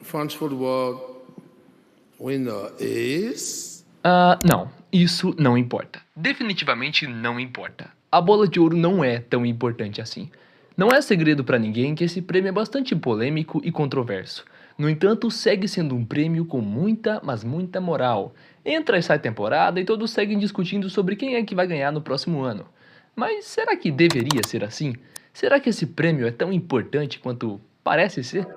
France football winner is... Não, isso não importa. Definitivamente não importa. A bola de ouro não é tão importante assim. Não é segredo pra ninguém que esse prêmio é bastante polêmico e controverso. No entanto, segue sendo um prêmio com muita, mas muita moral. Entra e sai temporada e todos seguem discutindo sobre quem é que vai ganhar no próximo ano. Mas será que deveria ser assim? Será que esse prêmio é tão importante quanto parece ser?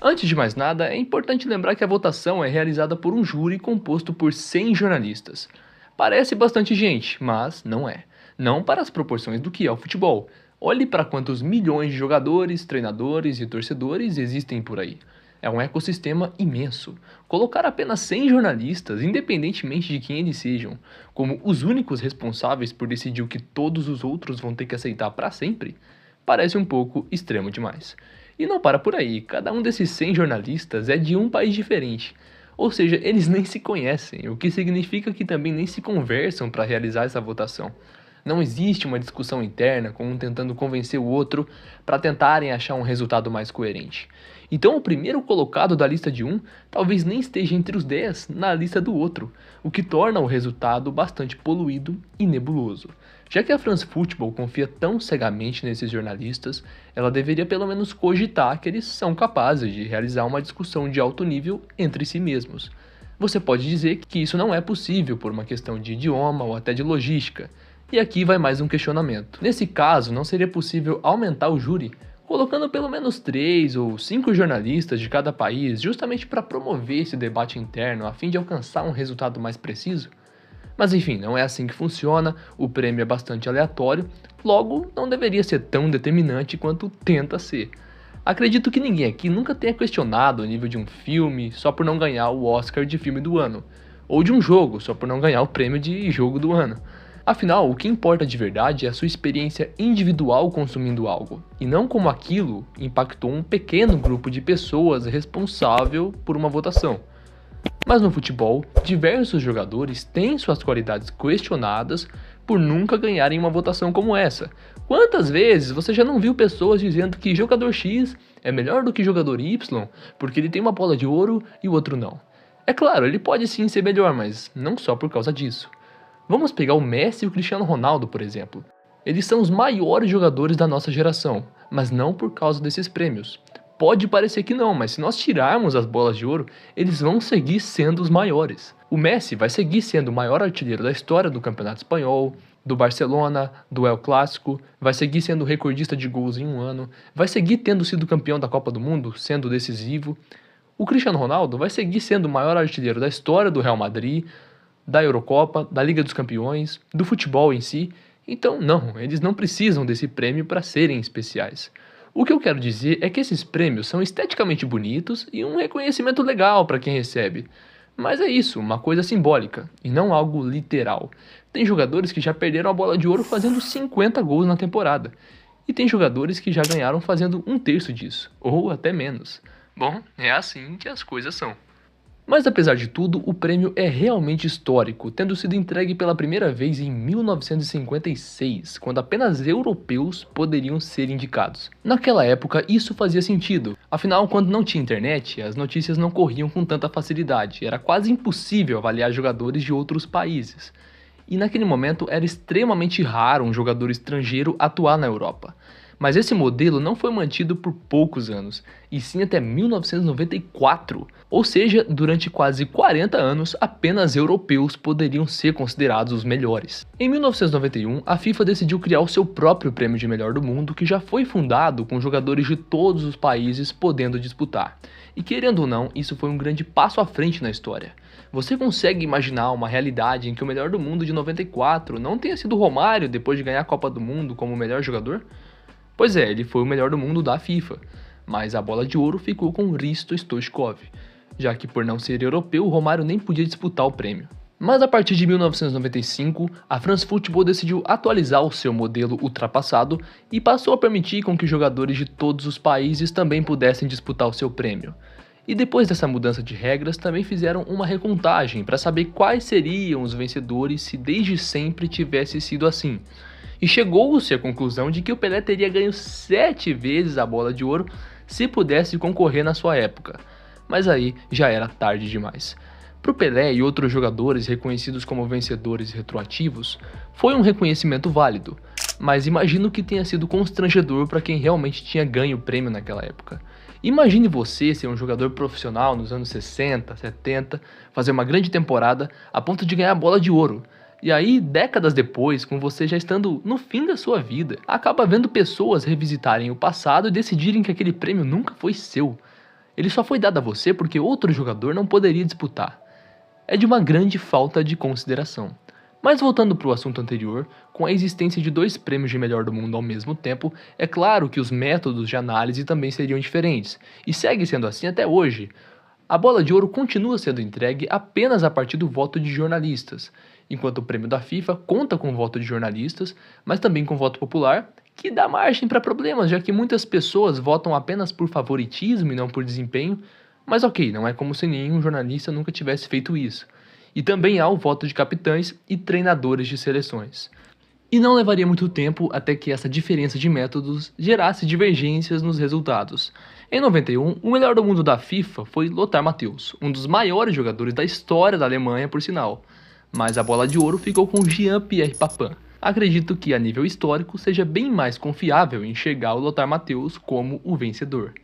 Antes de mais nada, é importante lembrar que a votação é realizada por um júri composto por 100 jornalistas. Parece bastante gente, mas não é. Não para as proporções do que é o futebol. Olhe para quantos milhões de jogadores, treinadores e torcedores existem por aí. É um ecossistema imenso. Colocar apenas 100 jornalistas, independentemente de quem eles sejam, como os únicos responsáveis por decidir o que todos os outros vão ter que aceitar para sempre, parece um pouco extremo demais. E não para por aí, cada um desses 100 jornalistas é de um país diferente. Ou seja, eles nem se conhecem, o que significa que também nem se conversam para realizar essa votação. Não existe uma discussão interna com um tentando convencer o outro para tentarem achar um resultado mais coerente. Então o primeiro colocado da lista de um talvez nem esteja entre os 10 na lista do outro, o que torna o resultado bastante poluído e nebuloso. Já que a France Football confia tão cegamente nesses jornalistas, ela deveria pelo menos cogitar que eles são capazes de realizar uma discussão de alto nível entre si mesmos. Você pode dizer que isso não é possível por uma questão de idioma ou até de logística. E aqui vai mais um questionamento. Nesse caso, não seria possível aumentar o júri, colocando pelo menos 3 ou 5 jornalistas de cada país, justamente para promover esse debate interno, a fim de alcançar um resultado mais preciso? Mas enfim, não é assim que funciona, o prêmio é bastante aleatório, logo não deveria ser tão determinante quanto tenta ser. Acredito que ninguém aqui nunca tenha questionado o nível de um filme só por não ganhar o Oscar de filme do ano, ou de um jogo só por não ganhar o prêmio de jogo do ano. Afinal, o que importa de verdade é a sua experiência individual consumindo algo, e não como aquilo impactou um pequeno grupo de pessoas responsável por uma votação. Mas no futebol, diversos jogadores têm suas qualidades questionadas por nunca ganharem uma votação como essa. Quantas vezes você já não viu pessoas dizendo que jogador X é melhor do que jogador Y porque ele tem uma bola de ouro e o outro não? É claro, ele pode sim ser melhor, mas não só por causa disso. Vamos pegar o Messi e o Cristiano Ronaldo, por exemplo. Eles são os maiores jogadores da nossa geração, mas não por causa desses prêmios. Pode parecer que não, mas se nós tirarmos as bolas de ouro, eles vão seguir sendo os maiores. O Messi vai seguir sendo o maior artilheiro da história do Campeonato Espanhol, do Barcelona, do El Clásico, vai seguir sendo o recordista de gols em um ano, vai seguir tendo sido campeão da Copa do Mundo, sendo decisivo. O Cristiano Ronaldo vai seguir sendo o maior artilheiro da história do Real Madrid, da Eurocopa, da Liga dos Campeões, do futebol em si. Então não, eles não precisam desse prêmio para serem especiais. O que eu quero dizer é que esses prêmios são esteticamente bonitos e um reconhecimento legal para quem recebe. Mas é isso, uma coisa simbólica, e não algo literal. Tem jogadores que já perderam a bola de ouro fazendo 50 gols na temporada. E tem jogadores que já ganharam fazendo 1/3 disso, ou até menos. Bom, é assim que as coisas são. Mas apesar de tudo, o prêmio é realmente histórico, tendo sido entregue pela primeira vez em 1956, quando apenas europeus poderiam ser indicados. Naquela época, isso fazia sentido. Afinal, quando não tinha internet, as notícias não corriam com tanta facilidade, era quase impossível avaliar jogadores de outros países. E naquele momento era extremamente raro um jogador estrangeiro atuar na Europa. Mas esse modelo não foi mantido por poucos anos, e sim até 1994. Ou seja, durante quase 40 anos, apenas europeus poderiam ser considerados os melhores. Em 1991, a FIFA decidiu criar o seu próprio prêmio de melhor do mundo, que já foi fundado com jogadores de todos os países podendo disputar. E querendo ou não, isso foi um grande passo à frente na história. Você consegue imaginar uma realidade em que o melhor do mundo de 94 não tenha sido Romário depois de ganhar a Copa do Mundo como o melhor jogador? Pois é, ele foi o melhor do mundo da FIFA, mas a bola de ouro ficou com Hristo Stoichkov, já que por não ser europeu, Romário nem podia disputar o prêmio. Mas a partir de 1995, a France Football decidiu atualizar o seu modelo ultrapassado e passou a permitir com que jogadores de todos os países também pudessem disputar o seu prêmio. E depois dessa mudança de regras, também fizeram uma recontagem para saber quais seriam os vencedores se desde sempre tivesse sido assim. E chegou-se à conclusão de que o Pelé teria ganho 7 vezes a bola de ouro se pudesse concorrer na sua época, mas aí já era tarde demais. Pro Pelé e outros jogadores reconhecidos como vencedores retroativos, foi um reconhecimento válido, mas imagino que tenha sido constrangedor para quem realmente tinha ganho o prêmio naquela época. Imagine você ser um jogador profissional nos anos 60, 70, fazer uma grande temporada a ponto de ganhar a bola de ouro. E aí, décadas depois, com você já estando no fim da sua vida, acaba vendo pessoas revisitarem o passado e decidirem que aquele prêmio nunca foi seu. Ele só foi dado a você porque outro jogador não poderia disputar. É de uma grande falta de consideração. Mas voltando para o assunto anterior, com a existência de 2 prêmios de melhor do mundo ao mesmo tempo, é claro que os métodos de análise também seriam diferentes, e segue sendo assim até hoje. A bola de ouro continua sendo entregue apenas a partir do voto de jornalistas, enquanto o prêmio da FIFA conta com o voto de jornalistas, mas também com voto popular, que dá margem para problemas, já que muitas pessoas votam apenas por favoritismo e não por desempenho, mas ok, não é como se nenhum jornalista nunca tivesse feito isso. E também há o voto de capitães e treinadores de seleções. E não levaria muito tempo até que essa diferença de métodos gerasse divergências nos resultados. Em 91, o melhor do mundo da FIFA foi Lothar Matthäus, um dos maiores jogadores da história da Alemanha, por sinal. Mas a bola de ouro ficou com Jean-Pierre Papin. Acredito que, a nível histórico, seja bem mais confiável enxergar o Lothar Matthäus como o vencedor.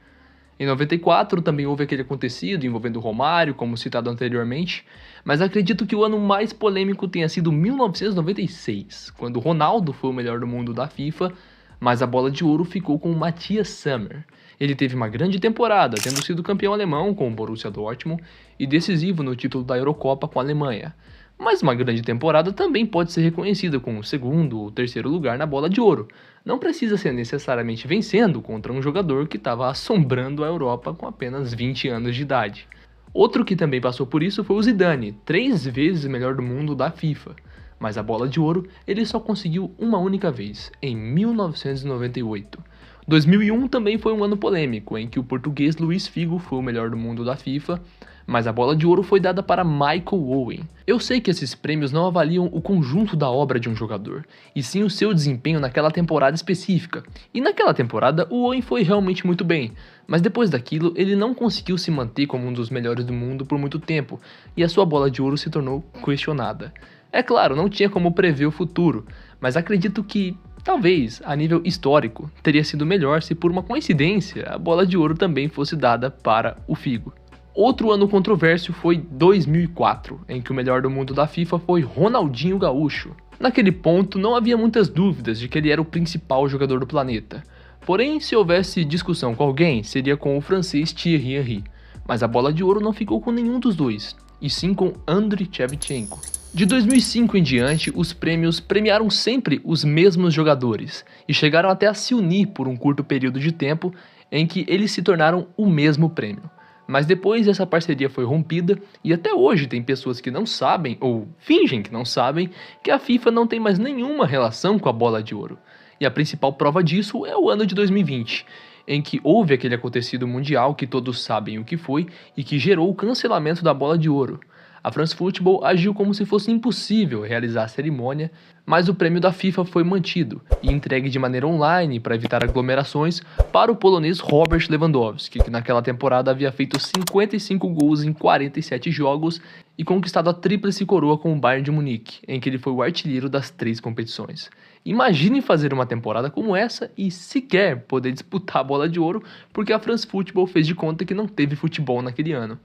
Em 94 também houve aquele acontecido envolvendo o Romário, como citado anteriormente, mas acredito que o ano mais polêmico tenha sido 1996, quando Ronaldo foi o melhor do mundo da FIFA, mas a bola de ouro ficou com Matthias Sammer. Ele teve uma grande temporada, tendo sido campeão alemão com o Borussia Dortmund e decisivo no título da Eurocopa com a Alemanha. Mas uma grande temporada também pode ser reconhecida com o 2º ou 3º lugar na bola de ouro. Não precisa ser necessariamente vencendo contra um jogador que estava assombrando a Europa com apenas 20 anos de idade. Outro que também passou por isso foi o Zidane, 3 vezes melhor do mundo da FIFA. Mas a bola de ouro ele só conseguiu uma única vez, em 1998. 2001 também foi um ano polêmico, em que o português Luís Figo foi o melhor do mundo da FIFA, mas a bola de ouro foi dada para Michael Owen. Eu sei que esses prêmios não avaliam o conjunto da obra de um jogador, e sim o seu desempenho naquela temporada específica. E naquela temporada o Owen foi realmente muito bem, mas depois daquilo ele não conseguiu se manter como um dos melhores do mundo por muito tempo, e a sua bola de ouro se tornou questionada. É claro, não tinha como prever o futuro, mas acredito que, talvez, a nível histórico, teria sido melhor se por uma coincidência a bola de ouro também fosse dada para o Figo. Outro ano controverso foi 2004, em que o melhor do mundo da FIFA foi Ronaldinho Gaúcho. Naquele ponto não havia muitas dúvidas de que ele era o principal jogador do planeta. Porém, se houvesse discussão com alguém, seria com o francês Thierry Henry. Mas a bola de ouro não ficou com nenhum dos dois, e sim com Andriy Shevchenko. De 2005 em diante, os prêmios premiaram sempre os mesmos jogadores, e chegaram até a se unir por um curto período de tempo em que eles se tornaram o mesmo prêmio. Mas depois essa parceria foi rompida e até hoje tem pessoas que não sabem, ou fingem que não sabem, que a FIFA não tem mais nenhuma relação com a bola de ouro. E a principal prova disso é o ano de 2020, em que houve aquele acontecido mundial que todos sabem o que foi e que gerou o cancelamento da bola de ouro. A France Football agiu como se fosse impossível realizar a cerimônia, mas o prêmio da FIFA foi mantido e entregue de maneira online para evitar aglomerações para o polonês Robert Lewandowski, que naquela temporada havia feito 55 gols em 47 jogos e conquistado a tríplice coroa com o Bayern de Munique, em que ele foi o artilheiro das 3 competições. Imagine fazer uma temporada como essa e sequer poder disputar a bola de ouro porque a France Football fez de conta que não teve futebol naquele ano.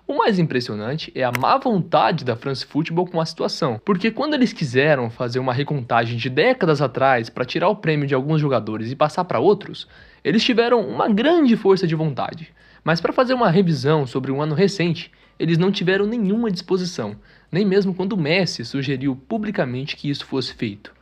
O mais impressionante é a má vontade da France Football com a situação, porque quando eles quiseram fazer uma recontagem de décadas atrás para tirar o prêmio de alguns jogadores e passar para outros, eles tiveram uma grande força de vontade. Mas para fazer uma revisão sobre um ano recente, eles não tiveram nenhuma disposição, nem mesmo quando o Messi sugeriu publicamente que isso fosse feito.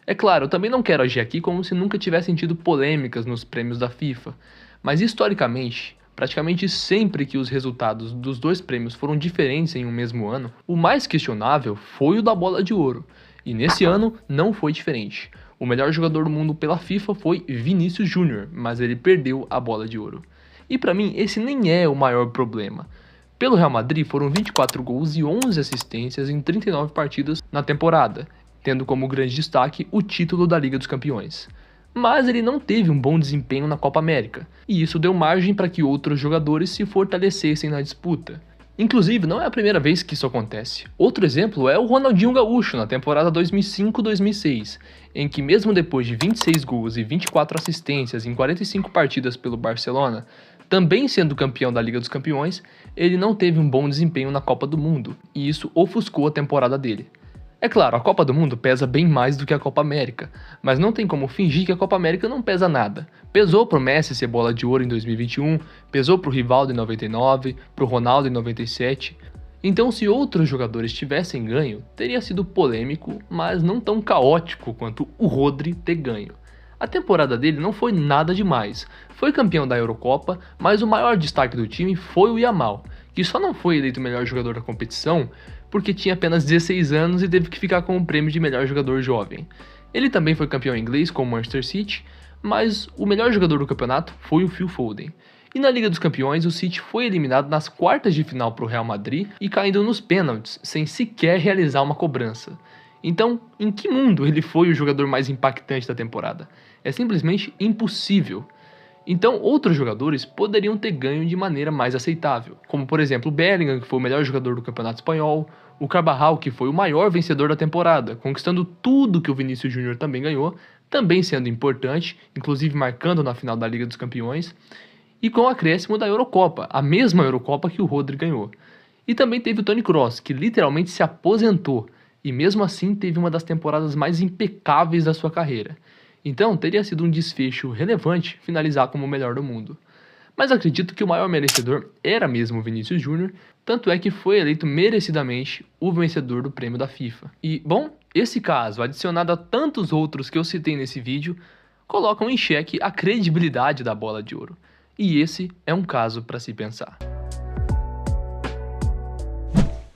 É claro, eu também não quero agir aqui como se nunca tivessem tido polêmicas nos prêmios da FIFA, mas historicamente, praticamente sempre que os resultados dos 2 prêmios foram diferentes em um mesmo ano, o mais questionável foi o da bola de ouro, e nesse ano não foi diferente. O melhor jogador do mundo pela FIFA foi Vinícius Júnior, mas ele perdeu a bola de ouro. E para mim esse nem é o maior problema. Pelo Real Madrid foram 24 gols e 11 assistências em 39 partidas na temporada, tendo como grande destaque o título da Liga dos Campeões. mas ele não teve um bom desempenho na Copa América, e isso deu margem para que outros jogadores se fortalecessem na disputa. Inclusive, não é a primeira vez que isso acontece. Outro exemplo é o Ronaldinho Gaúcho, na temporada 2005-2006, em que mesmo depois de 26 gols e 24 assistências em 45 partidas pelo Barcelona, também sendo campeão da Liga dos Campeões, ele não teve um bom desempenho na Copa do Mundo, e isso ofuscou a temporada dele. É claro, a Copa do Mundo pesa bem mais do que a Copa América, mas não tem como fingir que a Copa América não pesa nada. Pesou pro Messi ser bola de ouro em 2021, pesou pro Rivaldo em 99, pro Ronaldo em 97. Então, se outros jogadores tivessem ganho, teria sido polêmico, mas não tão caótico quanto o Rodri ter ganho. A temporada dele não foi nada demais. Foi campeão da Eurocopa, mas o maior destaque do time foi o Yamal, que só não foi eleito o melhor jogador da competição porque tinha apenas 16 anos e teve que ficar com o prêmio de melhor jogador jovem. Ele também foi campeão inglês com o Manchester City, mas o melhor jogador do campeonato foi o Phil Foden. E na Liga dos Campeões, o City foi eliminado nas quartas de final para o Real Madrid e caindo nos pênaltis, sem sequer realizar uma cobrança. Então, em que mundo ele foi o jogador mais impactante da temporada? É simplesmente impossível. Então, outros jogadores poderiam ter ganho de maneira mais aceitável, como por exemplo o Bellingham, que foi o melhor jogador do Campeonato Espanhol, o Carvajal, que foi o maior vencedor da temporada, conquistando tudo que o Vinícius Júnior também ganhou, também sendo importante, inclusive marcando na final da Liga dos Campeões, e com o acréscimo da Eurocopa, a mesma Eurocopa que o Rodri ganhou. E também teve o Toni Kroos, que literalmente se aposentou, e mesmo assim teve uma das temporadas mais impecáveis da sua carreira. Então, teria sido um desfecho relevante finalizar como o melhor do mundo. Mas acredito que o maior merecedor era mesmo o Vinícius Júnior, tanto é que foi eleito merecidamente o vencedor do prêmio da FIFA. E, bom, esse caso, adicionado a tantos outros que eu citei nesse vídeo, colocam em xeque a credibilidade da bola de ouro. E esse é um caso para se pensar.